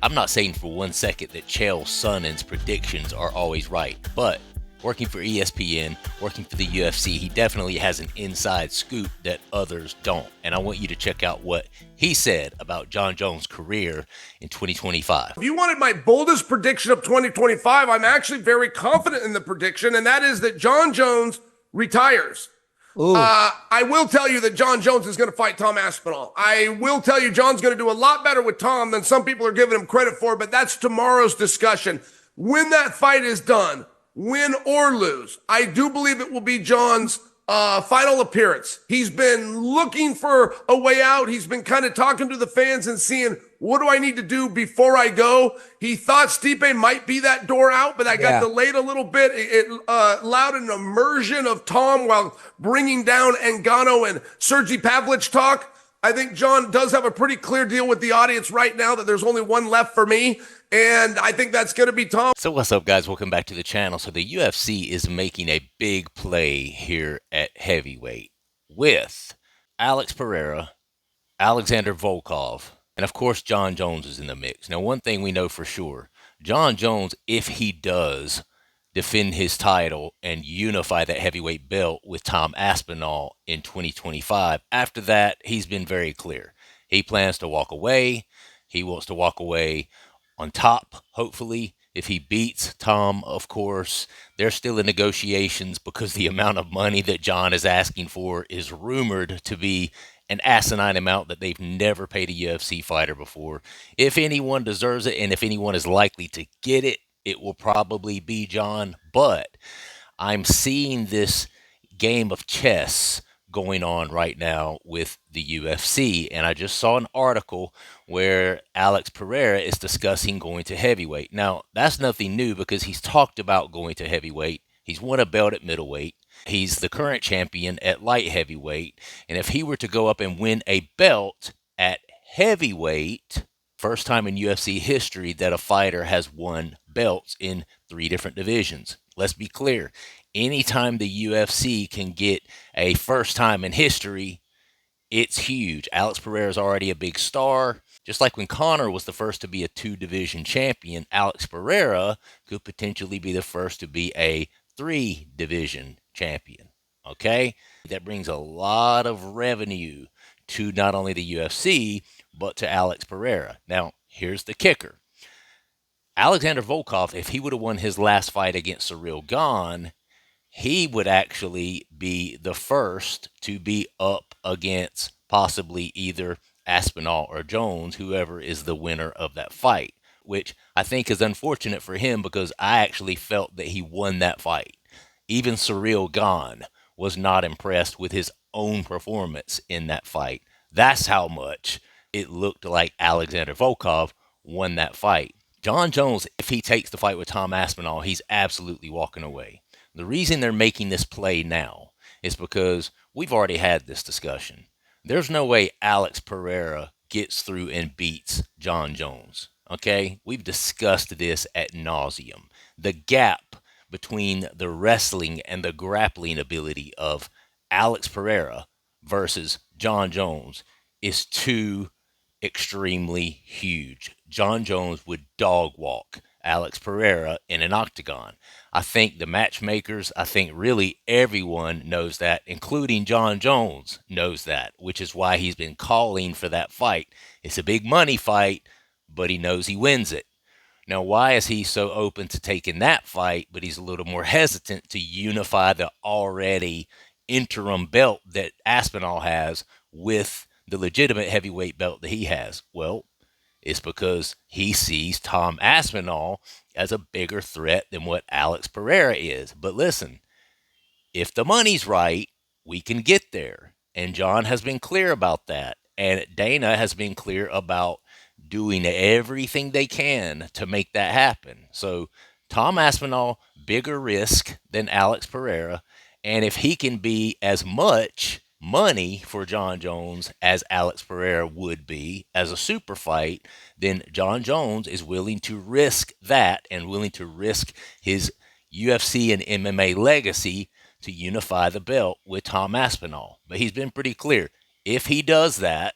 I'm not saying for 1 second that Chael Sonnen's predictions are always right, but working for ESPN, working for the UFC, he definitely has an inside scoop that others don't. And I want you to check out what he said about Jon Jones' career in 2025. If you wanted my boldest prediction of 2025, I'm actually very confident in the prediction, and that is that Jon Jones retires. I will tell you that Jon Jones is going to fight Tom Aspinall. I will tell you Jon's going to do a lot better with Tom than some people are giving him credit for, but that's tomorrow's discussion. When that fight is done, win or lose, I do believe it will be Jon's final appearance. He's been looking for a way out. He's been kind of talking to the fans and seeing, what do I need to do before I go? He thought Stipe might be that door out, but that got delayed a little bit. It allowed an immersion of Tom while bringing down Ngannou and Sergey Pavlich talk. I think Jon does have a pretty clear deal with the audience right now that there's only one left for me, and I think that's going to be Tom. So what's up, guys? Welcome back to the channel. So the UFC is making a big play here at heavyweight with Alex Pereira, Alexander Volkov, and of course Jon Jones is in the mix. Now, one thing we know for sure, Jon Jones, if he does defend his title and unify that heavyweight belt with Tom Aspinall in 2025. After that, he's been very clear. He plans to walk away. He wants to walk away on top, hopefully. If he beats Tom, of course, they're still in negotiations because the amount of money that Jon is asking for is rumored to be an asinine amount that they've never paid a UFC fighter before. If anyone deserves it and if anyone is likely to get it, it will probably be Jon, but I'm seeing this game of chess going on right now with the UFC, and I just saw an article where Alex Pereira is discussing going to heavyweight. Now, that's nothing new because he's talked about going to heavyweight. He's won a belt at middleweight. He's the current champion at light heavyweight, and if he were to go up and win a belt at heavyweight, first time in UFC history that a fighter has won belts in 3 different divisions. Let's be clear. Anytime the UFC can get a first time in history, it's huge. Alex Pereira is already a big star. Just like when Conor was the first to be a 2-division champion, Alex Pereira could potentially be the first to be a 3-division champion. Okay? That brings a lot of revenue to not only the UFC, but to Alex Pereira. Now, here's the kicker. Alexander Volkov, if he would have won his last fight against Ciryl Gane, he would actually be the first to be up against possibly either Aspinall or Jones, whoever is the winner of that fight, which I think is unfortunate for him because I actually felt that he won that fight. Even Ciryl Gane was not impressed with his own performance in that fight. That's how much it looked like Alexander Volkov won that fight. Jon Jones, if he takes the fight with Tom Aspinall, he's absolutely walking away. The reason they're making this play now is because we've already had this discussion. There's no way Alex Pereira gets through and beats Jon Jones. Okay? We've discussed this ad nauseum. The gap between the wrestling and the grappling ability of Alex Pereira versus Jon Jones is too extremely huge. Jon Jones would dog walk Alex Pereira in an octagon. I think the matchmakers, I think really everyone knows that, including Jon Jones knows that, which is why he's been calling for that fight. It's a big money fight, but he knows he wins it. Now, why is he so open to taking that fight, but he's a little more hesitant to unify the already interim belt that Aspinall has with the legitimate heavyweight belt that he has? Well, it's because he sees Tom Aspinall as a bigger threat than what Alex Pereira is. But listen, if the money's right, we can get there. And Jon has been clear about that. And Dana has been clear about doing everything they can to make that happen. So Tom Aspinall, bigger risk than Alex Pereira. And if he can be as much money for Jon Jones as Alex Pereira would be as a super fight, then Jon Jones is willing to risk that and willing to risk his UFC and MMA legacy to unify the belt with Tom Aspinall. But he's been pretty clear. If he does that,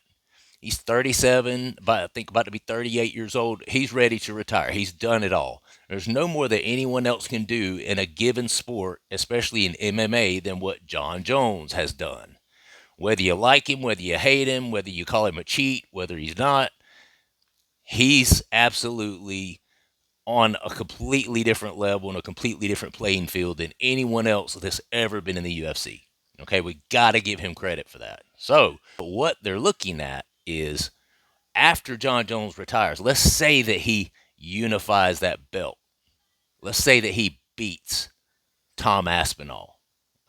He's 37, but I think about to be 38 years old. He's ready to retire. He's done it all. There's no more that anyone else can do in a given sport, especially in MMA, than what John Jones has done. Whether you like him, whether you hate him, whether you call him a cheat, whether he's not, he's absolutely on a completely different level and a completely different playing field than anyone else that's ever been in the UFC. Okay, we got to give him credit for that. So, what they're looking at is after John Jones retires, let's say that he unifies that belt. Let's say that he beats Tom Aspinall.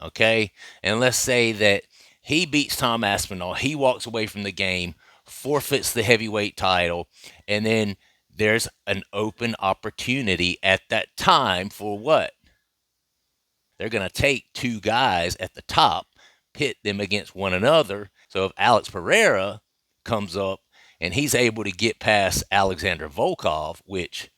Okay? And let's say that he beats Tom Aspinall, he walks away from the game, forfeits the heavyweight title, and then there's an open opportunity at that time for what? They're going to take two guys at the top, pit them against one another. So if Alex Pereira comes up and he's able to get past Alexander Volkov, which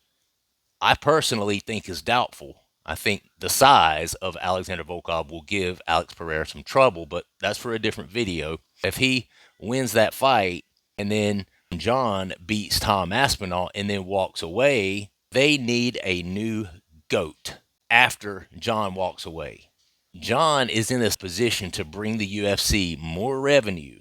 I personally think is doubtful. I think the size of Alexander Volkov will give Alex Pereira some trouble, but that's for a different video. If he wins that fight and then John beats Tom Aspinall and then walks away, they need a new GOAT after John walks away. John is in this position to bring the UFC more revenue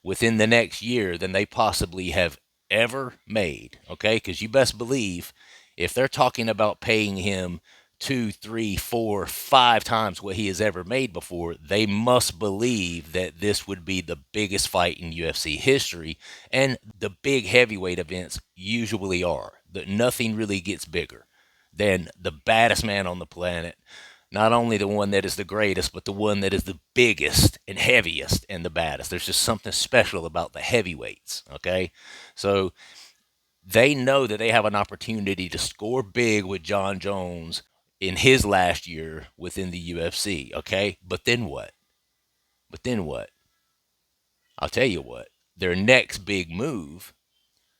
within the next year than they possibly have ever made, okay? Because you best believe if they're talking about paying him 2, 3, 4, 5 times what he has ever made before, they must believe that this would be the biggest fight in UFC history, and the big heavyweight events usually are. That nothing really gets bigger than the baddest man on the planet. Not only the one that is the greatest, but the one that is the biggest and heaviest and the baddest. There's just something special about the heavyweights, okay? So they know that they have an opportunity to score big with John Jones in his last year within the UFC, okay? But then what? I'll tell you what. Their next big move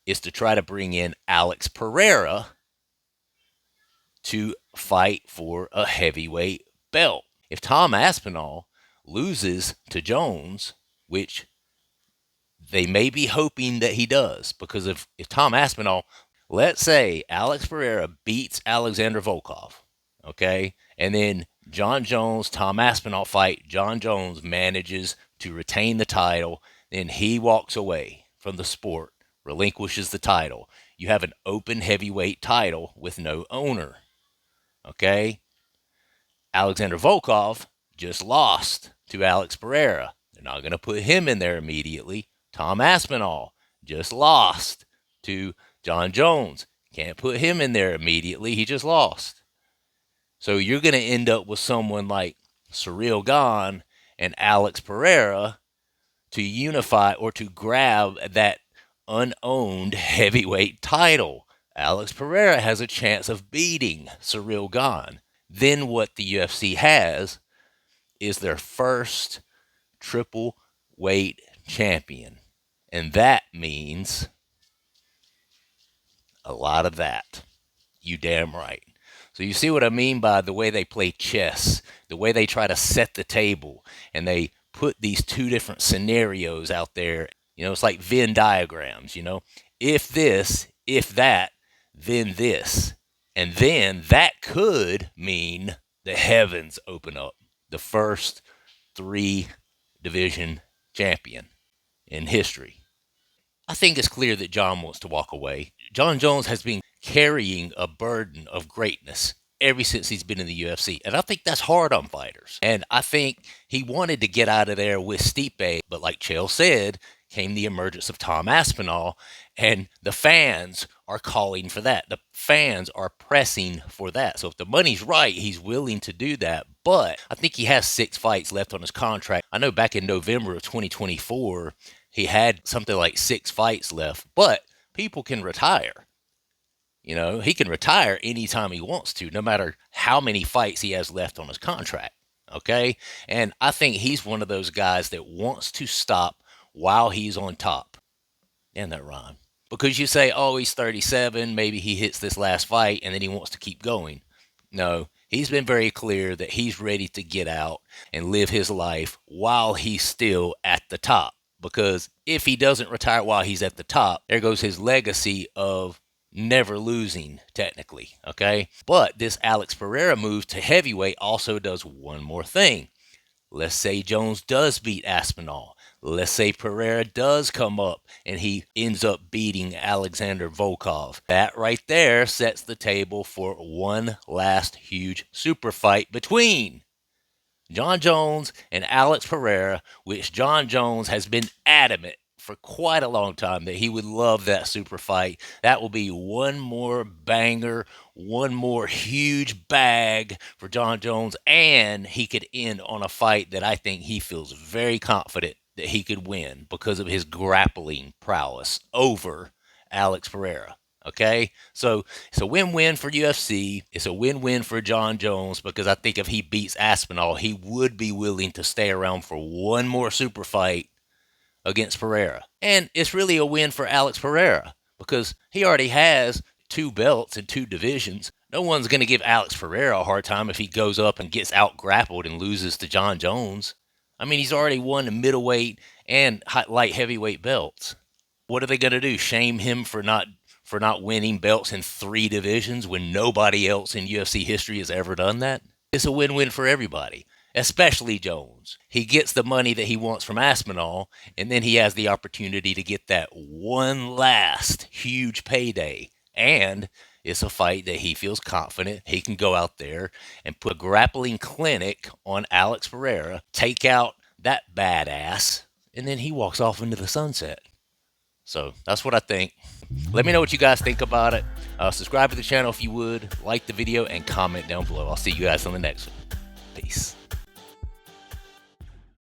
is to try to bring in Alex Pereira to fight for a heavyweight belt. If Tom Aspinall loses to Jones, which they may be hoping that he does, because if Tom Aspinall, let's say Alex Pereira beats Alexander Volkov, okay, and then John Jones, Tom Aspinall fight, John Jones manages to retain the title, then he walks away from the sport, relinquishes the title. You have an open heavyweight title with no owner. Okay? Alexander Volkov just lost to Alex Pereira. They're not going to put him in there immediately. Tom Aspinall just lost to John Jones. Can't put him in there immediately. He just lost. So you're going to end up with someone like Ciryl Gane and Alex Pereira to unify or to grab that unowned heavyweight title. Alex Pereira has a chance of beating Ciryl Gane. Then what the UFC has is their first triple weight champion. And that means a lot of that. You damn right. So you see what I mean by the way they play chess, the way they try to set the table, and they put these two different scenarios out there. You know, it's like Venn diagrams, you know. If this, if that, then this. And then that could mean the heavens open up. The first 3 division champion in history. I think it's clear that John wants to walk away. John Jones has been carrying a burden of greatness ever since he's been in the UFC. And I think that's hard on fighters. And I think he wanted to get out of there with Stipe. But like Chael said, came the emergence of Tom Aspinall. And the fans are calling for that. The fans are pressing for that. So if the money's right, he's willing to do that. But I think he has 6 fights left on his contract. I know back in November of 2024, he had something like 6 fights left. But people can retire. You know, he can retire anytime he wants to, no matter how many fights he has left on his contract. Okay? And I think he's one of those guys that wants to stop while he's on top. And that rhyme. Because you say, oh, he's 37, maybe he hits this last fight, and then he wants to keep going. No, he's been very clear that he's ready to get out and live his life while he's still at the top. because if he doesn't retire while he's at the top, there goes his legacy of never losing, technically. Okay. But this Alex Pereira move to heavyweight also does one more thing. Let's say Jones does beat Aspinall. Let's say Pereira does come up and he ends up beating Alexander Volkov. That right there sets the table for one last huge super fight between Jon Jones and Alex Pereira, which Jon Jones has been adamant for quite a long time that he would love that super fight. That will be one more banger, one more huge bag for Jon Jones, and he could end on a fight that I think he feels very confident that he could win because of his grappling prowess over Alex Pereira. Okay, so it's a win-win for UFC. It's a win-win for Jon Jones because I think if he beats Aspinall, he would be willing to stay around for one more super fight against Pereira. And it's really a win for Alex Pereira because he already has 2 belts in 2 divisions. No one's going to give Alex Pereira a hard time if he goes up and gets out-grappled and loses to Jon Jones. I mean, he's already won the middleweight and light heavyweight belts. What are they going to do? Shame him for not winning belts in 3 divisions when nobody else in UFC history has ever done that? It's a win-win for everybody, especially Jones. He gets the money that he wants from Aspinall, and then he has the opportunity to get that one last huge payday. And it's a fight that he feels confident he can go out there and put a grappling clinic on Alex Pereira, take out that badass, and then he walks off into the sunset. So that's what I think. Let me know what you guys think about it. Subscribe to the channel if you would, like the video, and comment down below. I'll see you guys on the next one. Peace.